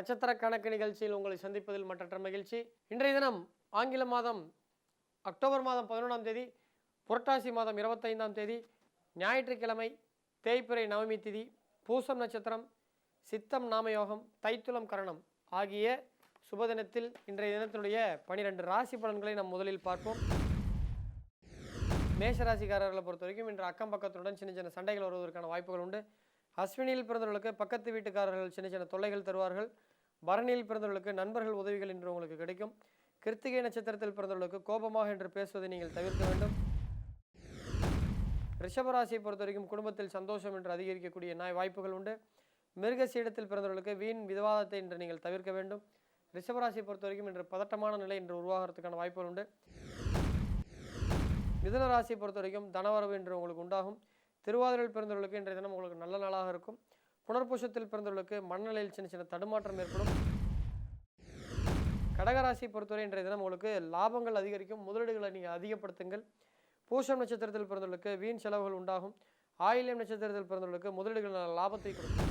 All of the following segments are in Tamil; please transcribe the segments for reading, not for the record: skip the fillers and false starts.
நட்சத்திர கணக்கு நிகழ்ச்சியில் உங்களை சந்திப்பதில் மற்றற்ற மகிழ்ச்சி. இன்றைய தினம் ஆங்கில மாதம் அக்டோபர் மாதம் 11ஆம் தேதி, புரட்டாசி மாதம் 25ஆம் தேதி, ஞாயிற்றுக்கிழமை, தேய்பிறை நவமி திதி, பூசம் நட்சத்திரம், சித்தம் நாமயோகம், தைத்துளம் கரணம் ஆகிய சுபதினத்தில் இன்றைய தினத்தினுடைய 12 ராசி பலன்களை நாம் முதலில் பார்ப்போம். மேஷராசிக்காரர்களை பொறுத்த வரைக்கும் இன்று அக்கம் பக்கத்துடன் சின்ன சின்ன சண்டைகள் வருவதற்கான வாய்ப்புகள் உண்டு. அஸ்வினியில் பிறந்தவர்களுக்கு பக்கத்து வீட்டுக்காரர்கள் சின்ன சின்ன தொல்லைகள் தருவார்கள். பரணியில் பிறந்தவர்களுக்கு நண்பர்கள் உதவிகள் இன்று உங்களுக்கு கிடைக்கும். கிருத்திகை நட்சத்திரத்தில் பிறந்தவர்களுக்கு கோபமாக என்று பேசுவதை நீங்கள் தவிர்க்க வேண்டும். ரிஷபராசியை பொறுத்த வரைக்கும் குடும்பத்தில் சந்தோஷம் என்று அதிகரிக்கக்கூடிய வாய்ப்புகள் உண்டு. மிருகசீடத்தில் பிறந்தவர்களுக்கு வீண் விவாதத்தை இன்று நீங்கள் தவிர்க்க வேண்டும். ரிஷபராசியை பொறுத்த வரைக்கும் இன்று பதட்டமான நிலை இன்று உருவாகிறதுக்கான வாய்ப்புகள் உண்டு. மிதுன ராசியை பொறுத்த வரைக்கும் தனவரவு என்று உங்களுக்கு உண்டாகும். திருவாதிரையில் பிறந்தவர்களுக்கு இன்றைய தினம் உங்களுக்கு நல்ல நாளாக இருக்கும். புனர்பூசத்தில் பிறந்தவர்களுக்கு மனநிலையில் சின்ன சின்ன தடுமாற்றம் ஏற்படும். கடகராசியை பொறுத்தவரை இன்றைய தினம் உங்களுக்கு லாபங்கள் அதிகரிக்கும். முதலீடுகளை நீங்கள் அதிகப்படுத்துங்கள். பூசம் நட்சத்திரத்தில் பிறந்தவர்களுக்கு வீண் செலவுகள் உண்டாகும். ஆயில்யம் நட்சத்திரத்தில் பிறந்தவர்களுக்கு முதலீடுகள் லாபத்தை கொடுக்கும்.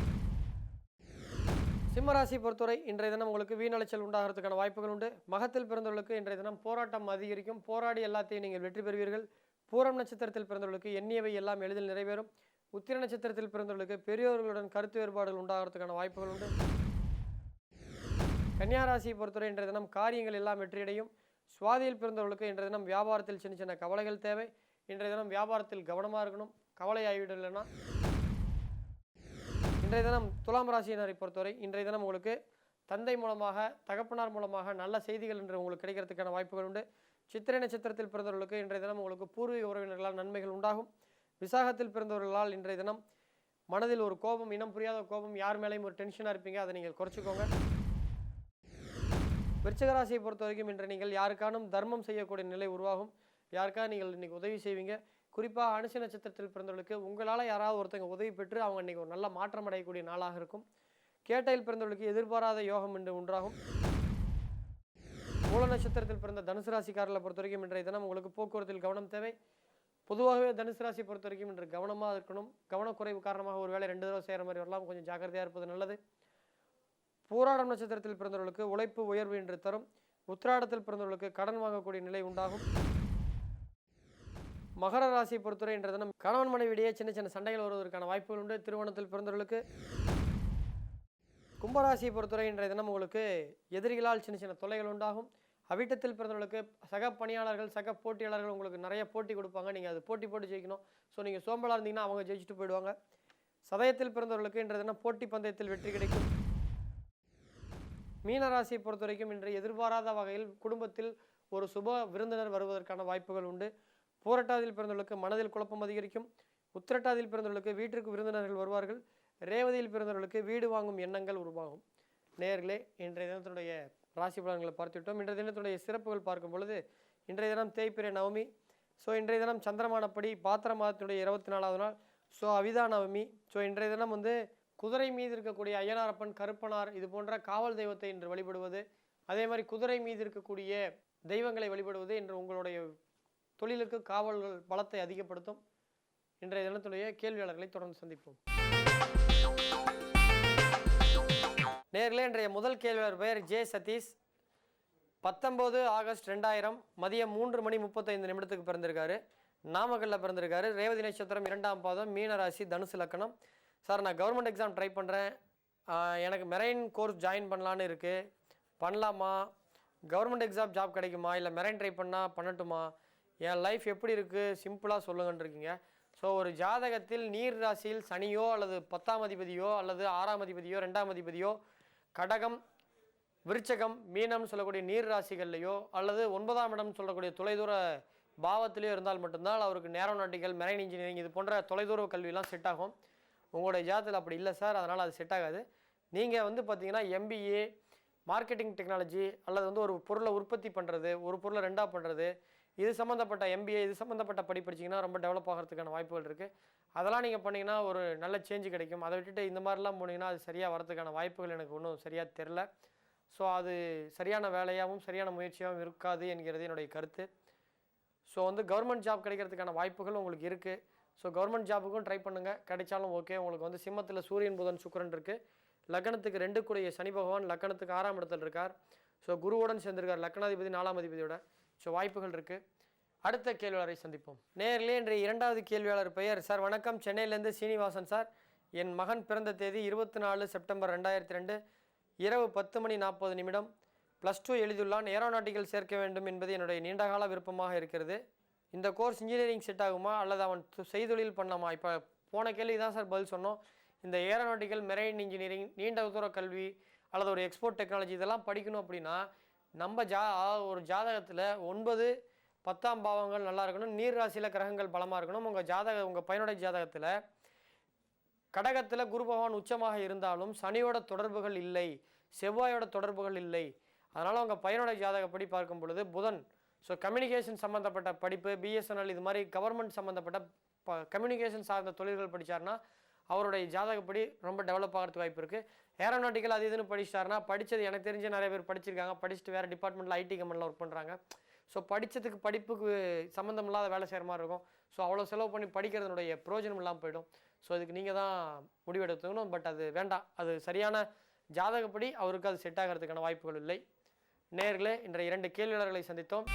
சிம்மராசியை பொறுத்தவரை இன்றைய தினம் உங்களுக்கு வீண் அலைச்சல் உண்டாகிறதுக்கான வாய்ப்புகள் உண்டு. மகத்தில் பிறந்தவர்களுக்கு இன்றைய தினம் போராட்டம் அதிகரிக்கும். போராடி எல்லாத்தையும் நீங்கள் வெற்றி பெறுவீர்கள். பூரம் நட்சத்திரத்தில் பிறந்தவர்களுக்கு எண்ணியவை எல்லாம் எளிதில் நிறைவேறும். உத்திர நட்சத்திரத்தில் பிறந்தவர்களுக்கு பெரியோர்களுடன் கருத்து வேறுபாடுகள் உண்டாகிறதுக்கான வாய்ப்புகள் உண்டு. கன்னியாராசியை பொறுத்தவரை இன்றைய தினம் காரியங்கள் எல்லாம் வெற்றியடையும். சுவாதியில் பிறந்தவர்களுக்கு இன்றைய தினம் வியாபாரத்தில் சின்ன சின்ன கவலைகள் தேவை. இன்றைய தினம் வியாபாரத்தில் கவனமாக இருக்கணும். கவலை ஆகிவிடலைன்னா. இன்றைய தினம் துலாம் ராசியினரை பொறுத்தவரை இன்றைய தினம் உங்களுக்கு தந்தை மூலமாக, தகப்பனார் மூலமாக நல்ல செய்திகள் என்று உங்களுக்கு கிடைக்கிறதுக்கான வாய்ப்புகள் உண்டு. சித்திரை நட்சத்திரத்தில் பிறந்தவர்களுக்கு இன்றைய தினம் உங்களுக்கு பூர்வீக உறவினர்களால் நன்மைகள் உண்டாகும். விசாகத்தில் பிறந்தவர்களால் இன்றைய தினம் மனதில் ஒரு கோபம், இனம் புரியாத கோபம், யார் மேலேயும் ஒரு டென்ஷனாக இருப்பீங்க, அதை நீங்கள் குறைச்சிக்கோங்க. விருச்சிகராசியை பொறுத்த வரைக்கும் இன்று நீங்கள் யாருக்கானும் தர்மம் செய்யக்கூடிய நிலை உருவாகும். யாருக்காக நீங்கள் இன்றைக்கி உதவி செய்வீங்க. குறிப்பாக அனுச நட்சத்திரத்தில் பிறந்தவர்களுக்கு உங்களால் யாராவது ஒருத்தங்க உதவி பெற்று அவங்க இன்றைக்கி ஒரு நல்ல மாற்றம் அடையக்கூடிய நாளாக இருக்கும். கேட்டையில் பிறந்தவர்களுக்கு எதிர்பாராத யோகம் என்று உண்டாகும். மூல நட்சத்திரத்தில் பிறந்த தனுசு ராசிக்காரர்களை பொறுத்த வரைக்கும் இன்றைய தினம் உங்களுக்கு போக்குவரத்தில் கவனம் தேவை. பொதுவாகவே தனுசு ராசியை பொறுத்த வரைக்கும் இன்று கவனமாக இருக்கணும். கவனக்குறைவு காரணமாக ஒரு வேளை 2 தடவை செய்கிற மாதிரி வரலாம். கொஞ்சம் ஜாக்கிரதையாக இருப்பது நல்லது. பூராடம் நட்சத்திரத்தில் பிறந்தவர்களுக்கு உழைப்பு உயர்வு என்று தரும். உத்திராடத்தில் பிறந்தவர்களுக்கு கடன் வாங்கக்கூடிய நிலை உண்டாகும். மகர ராசியை பொறுத்தவரை இன்றைய தினம் கணவன் மனைவியிடையே சின்ன சின்ன சண்டைகள் வருவதற்கான வாய்ப்புகள் உண்டு. திருவோணத்தில் பிறந்தவர்களுக்கு. கும்பராசியை பொறுத்தவரை இன்றைய தினம் உங்களுக்கு எதிரிகளால் சின்ன சின்ன தொல்லைகள் உண்டாகும். அவிட்டத்தில் பிறந்தவர்களுக்கு சக பணியாளர்கள், சக போட்டியாளர்கள் உங்களுக்கு நிறைய போட்டி கொடுப்பாங்க. நீங்கள் அது போட்டு ஜெயிக்கணும். ஸோ நீங்கள் சோம்பலாக இருந்தீங்கன்னா அவங்க ஜெயிச்சுட்டு போயிடுவாங்க. சதயத்தில் பிறந்தவர்களுக்கு இன்றைய தினம் போட்டி பந்தயத்தில் வெற்றி கிடைக்கும். மீனராசியை பொறுத்த வரைக்கும் இன்று எதிர்பாராத வகையில் குடும்பத்தில் ஒரு சுப விருந்தினர் வருவதற்கான வாய்ப்புகள் உண்டு. பூரட்டாதியில் பிறந்தவர்களுக்கு மனதில் குழப்பம் அதிகரிக்கும். உத்திரட்டாதியில் பிறந்தவர்களுக்கு வீட்டிற்கு விருந்தினர்கள் வருவார்கள். ரேவதியில் பிறந்தவர்களுக்கு வீடு வாங்கும் எண்ணங்கள் உருவாகும். நேயர்களே, இன்றைய தினத்தினுடைய ராசி பலன்களை பார்த்துவிட்டோம். இன்றைய தினத்துடைய சிறப்புகள் பார்க்கும் பொழுது இன்றைய தினம் தேய்பிறை நவமி. ஸோ இன்றைய தினம் சந்திரமானப்படி பாத்திர மாதத்தினுடைய 24வது நாள். ஸோ அவிதா நவமி. ஸோ இன்றைய தினம் குதிரை மீது இருக்கக்கூடிய ஐயனாரப்பன், கருப்பனார் இது போன்ற காவல் தெய்வத்தை இன்று வழிபடுவது, அதே மாதிரி குதிரை மீது இருக்கக்கூடிய தெய்வங்களை வழிபடுவது இன்று உங்களுடைய தொழிலுக்கு காவல்கள் பலத்தை அதிகப்படுத்தும். இன்றைய தினத்துடைய கேள்வியாளர்களை தொடர்ந்து சந்திப்போம். நேர்களே, இன்றைய முதல் கேள்வியாளர் பெயர் ஜே சதீஷ். 19 ஆகஸ்ட் 2000 மதியம் 3:35 பிறந்திருக்காரு. நாமக்கல்லில் பிறந்திருக்காரு. ரேவதி நட்சத்திரம் 2ஆம் பாதம், மீனராசி, தனுசு லக்கணம். சார், நான் கவர்மெண்ட் எக்ஸாம் ட்ரை பண்ணுறேன். எனக்கு மெரைன் கோர்ஸ் ஜாயின் பண்ணலான்னு இருக்குது. பண்ணலாமா? கவர்மெண்ட் எக்ஸாம் ஜாப் கிடைக்குமா? இல்லை மெரைன் ட்ரை பண்ணட்டுமா? என் லைஃப் எப்படி இருக்குது, சிம்பிளாக சொல்லுங்கன்னு இருக்கீங்க. ஸோ ஒரு ஜாதகத்தில் நீர் ராசியில் சனியோ அல்லது 10ஆம் அதிபதியோ அல்லது 6ஆம் அதிபதியோ 2ஆம் அதிபதியோ கடகம், விருச்சகம், மீனம்னு சொல்லக்கூடிய நீர் ராசிகள்லையோ அல்லது 9ஆம் இடம் சொல்லக்கூடிய தொலைதூர பாவத்திலையோ இருந்தால் மட்டும்தான் அவருக்கு ஏரோநாட்டிக்கல், மெரைன் இன்ஜினியரிங் இது போன்ற தொலைதூர கல்வியெல்லாம் செட் ஆகும். உங்களுடைய ஜாதகத்தில் அப்படி இல்லை சார், அதனால் அது செட் ஆகாது. நீங்கள் பார்த்தீங்கன்னா MBA, மார்க்கெட்டிங் டெக்னாலஜி அல்லது ஒரு பொருளை உற்பத்தி பண்ணுறது, ஒரு பொருளை 2ஆக பண்ணுறது, இது சம்மந்தப்பட்ட MBA இது சம்மந்தப்பட்ட படிச்சிங்கன்னா ரொம்ப டெவலப் ஆகிறதுக்கான வாய்ப்புகள் இருக்குது. அதெல்லாம் நீங்கள் பண்ணிங்கன்னா ஒரு நல்ல சேஞ்சு கிடைக்கும். அதை விட்டுட்டு இந்த மாதிரிலாம் போனீங்கன்னா அது சரியாக வரதுக்கான வாய்ப்புகள் எனக்கு ஒன்றும் சரியாக தெரில. ஸோ அது சரியான வேலையாகவும் சரியான முயற்சியாகவும் இருக்காது என்கிறது என்னுடைய கருத்து. ஸோ கவர்மெண்ட் ஜாப் கிடைக்கிறதுக்கான வாய்ப்புகள் உங்களுக்கு இருக்குது. ஸோ கவர்மெண்ட் ஜாபுக்கும் ட்ரை பண்ணுங்கள். கிடைச்சாலும் ஓகே. உங்களுக்கு சிம்மத்தில் சூரியன், புதன், சுக்கிரன் இருக்குது. லக்னத்துக்கு 2 கூடிய சனி பகவான் லக்னத்துக்கு 6ஆம் இடத்துல இருக்கார். ஸோ குருவுடன் சேர்ந்திருக்கார், லக்னாதிபதி 4ஆம் அதிபதியோட. ஸோ வாய்ப்புகள் இருக்குது. அடுத்த கேள்வியாளரை சந்திப்போம். நேரிலே இன்றைய 2வது கேள்வியாளர் பெயர் சார் வணக்கம், சென்னையிலேருந்து சீனிவாசன் சார். என் மகன் பிறந்த தேதி 24 செப்டம்பர் 2002 இரவு 10:40 +2 எழுதியுள்ளான். ஏரோநாட்டிக்கல் சேர்க்க வேண்டும் என்பது என்னுடைய நீண்டகால விருப்பமாக இருக்கிறது. இந்த கோர்ஸ் இன்ஜினியரிங் செட் ஆகுமா அல்லது அவன் செய்தொழில் பண்ணலாமா? இப்போ போன கேள்வி தான் சார் பதில் சொன்னோம். இந்த ஏரோநாட்டிக்கல், மெரைன் இன்ஜினியரிங், நீண்ட தூர கல்வி அல்லது ஒரு எக்ஸ்போர்ட் டெக்னாலஜி இதெல்லாம் படிக்கணும் அப்படின்னா நம்ம ஒரு ஜாதகத்தில் 9, 10ஆம் பாவங்கள் நல்லா இருக்கணும், நீர் ராசியில் கிரகங்கள் பலமாக இருக்கணும். உங்கள் பையனுடைய ஜாதகத்தில் கடகத்தில் குரு பகவான் உச்சமாக இருந்தாலும் சனியோட தொடர்புகள் இல்லை, செவ்வாயோட தொடர்புகள் இல்லை. அதனால் உங்கள் பையனோட ஜாதகப்படி பார்க்கும் பொழுது புதன், ஸோ கம்யூனிகேஷன் சம்மந்தப்பட்ட படிப்பு, பிஎஸ்என்எல் இது மாதிரி கவர்மெண்ட் சம்மந்தப்பட்ட கம்யூனிகேஷன் சார்ந்த தொழில்கள் படித்தார்னா அவருடைய ஜாதகப்படி ரொம்ப டெவலப் ஆகிறதுக்கு வாய்ப்பு இருக்குது. ஏரோநாட்டிக்கல் அது இதுன்னு படிச்சிட்டாருன்னா, படித்தது எனக்கு தெரிஞ்ச நிறைய பேர் படிச்சிருக்காங்க, படிச்சுட்டு வேறு டிபார்ட்மெண்ட்டில் ஐடி கம்பெனியில் ஒர்க் பண்ணுறாங்க. ஸோ படித்ததுக்கு படிப்புக்கு சம்மந்தம் இல்லாத வேலை செய்கிற மாதிரி இருக்கும். ஸோ அவ்வளோ செலவு பண்ணி படிக்கிறதுனுடைய பிரயோஜனம் இல்லாமல் போயிடும். ஸோ இதுக்கு நீங்கள் தான் முடிவெடுத்துக்கணும். பட் அது வேண்டாம், அது சரியான ஜாதகப்படி அவருக்கு அது செட் ஆகிறதுக்கான வாய்ப்புகள் இல்லை. நேயர்களே, இன்றைய 2 கேள்வியாளர்களை சந்தித்தோம்.